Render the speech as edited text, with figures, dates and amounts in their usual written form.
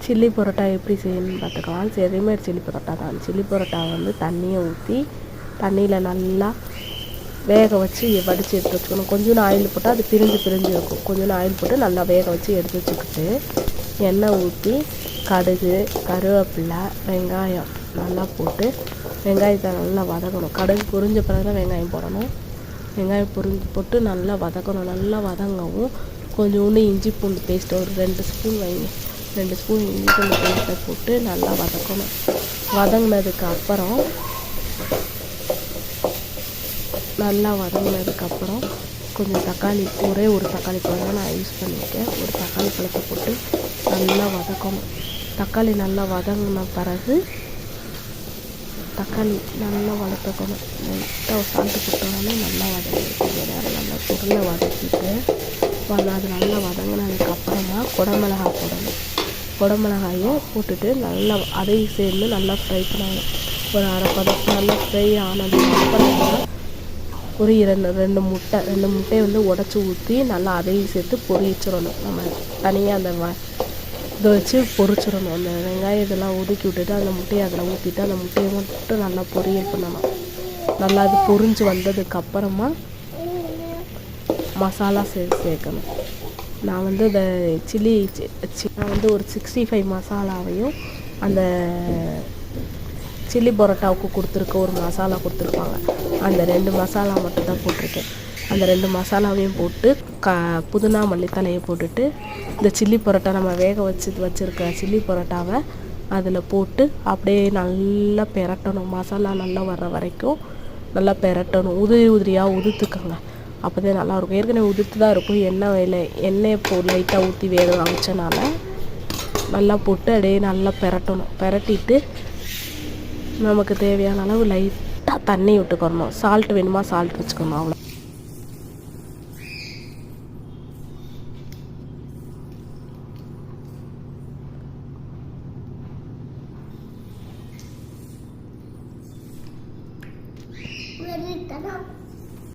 Chilli parotta எப்படி செய்யணும்னு பார்த்துக்கலாம். ரெடிமேட் சில்லி பரோட்டா தான். சில்லி பரோட்டா வந்து தண்ணியை ஊற்றி தண்ணியில் நல்லா வேக வச்சு வடித்து எடுத்து வச்சுக்கணும். கொஞ்சோண்டு ஆயில் போட்டால் அது பிரிஞ்சு இருக்கும். கொஞ்சோண்டு ஆயில் போட்டு நல்லா வேக வச்சு எடுத்து வச்சுக்கிட்டு எண்ணெய் ஊற்றி கடுகு, கருவேப்பிலை, வெங்காயம் நல்லா போட்டு வெங்காயத்தை நல்லா வதக்கணும். கடுகு பொரிஞ்ச பிறகு தான் வெங்காயம் போடணும். வெங்காயம் போட்டு நல்லா வதக்கணும். நல்லா வதங்கவும் கொஞ்சோண்டு இஞ்சி பூண்டு பேஸ்ட்டு ஒரு 2 ஸ்பூன் வைங்க. 2 ஸ்பூன் இஞ்சி பூண்டு பேஸ்ட்டை போட்டு நல்லா வதக்கணும். வதங்கினதுக்கப்புறம் கொஞ்சம் தக்காளி, ஒரே ஒரு தக்காளி பழம் தான் நான் யூஸ் பண்ணியிருக்கேன். ஒரு தக்காளி பழத்தை போட்டு நல்லா வதக்கணும். தக்காளி நல்லா வதங்கின பிறகு தக்காளி நல்லா வதக்கணும். லைட்டாக சால்ட்டு போட்டோடனே நல்லா வதக்கிட்டு நல்லா பொருளை வதக்கிட்டு அது நல்லா வதங்கினதுக்கப்புறமா குடமிளகாய் போடணும். குடமிளகாயை போட்டுட்டு நல்லா அதையும் சேர்ந்து நல்லா ஃப்ரை பண்ணணும். ஒரு அரை பதம் நல்லா ஃப்ரை ஆனதுக்கப்புறமா ஒரு 2 முட்டையை வந்து உடச்சி ஊற்றி நல்லா அதையும் சேர்த்து பொரிச்சிடணும். நம்ம தனியாக அந்த இதை வச்சு பொரிச்சிடணும். அந்த வெங்காயம் இதெல்லாம் ஒதுக்கி விட்டுட்டு அந்த முட்டையை அதில் ஊற்றிட்டு அந்த முட்டையை மட்டும் நல்லா பொரியல் பண்ணணும். நல்லா அது பொரிஞ்சு வந்ததுக்கப்புறமா மசாலா சேர்க்கணும். நான் வந்து இந்த நான் வந்து ஒரு 65 மசாலாவையும் அந்த சில்லி பரோட்டாவுக்கு கொடுத்துருக்க ஒரு மசாலா கொடுத்துருப்பாங்க. அந்த 2 மசாலா மட்டும் தான் போட்டிருக்கேன். அந்த 2 மசாலாவையும் போட்டு புதினா மல்லித்தலையை போட்டுட்டு இந்த சில்லி பரோட்டா நம்ம வேக வச்சுருக்க சில்லி பரோட்டாவை அதில் போட்டு அப்படியே நல்லா பெரட்டணும். மசாலா நல்லா வர்ற வரைக்கும் நல்லா பெரட்டணும். உதிரியாக உதுத்துக்கோங்க. அப்போ தான் நல்லாயிருக்கும். ஏற்கனவே உதிர்த்து தான் இருக்கும். எண்ணெய் லைட்டாக ஊற்றி வேக வச்சனால நல்லா போட்டு அப்படியே நல்லா பெரட்டணும். பெரட்டிட்டு நமக்கு தேவையான அளவு லைட்டாக தண்ணி விட்டுக்கணும். சால்ட் வேணுமா சால்ட் வச்சுக்கணும். அவ்வளோ Ready,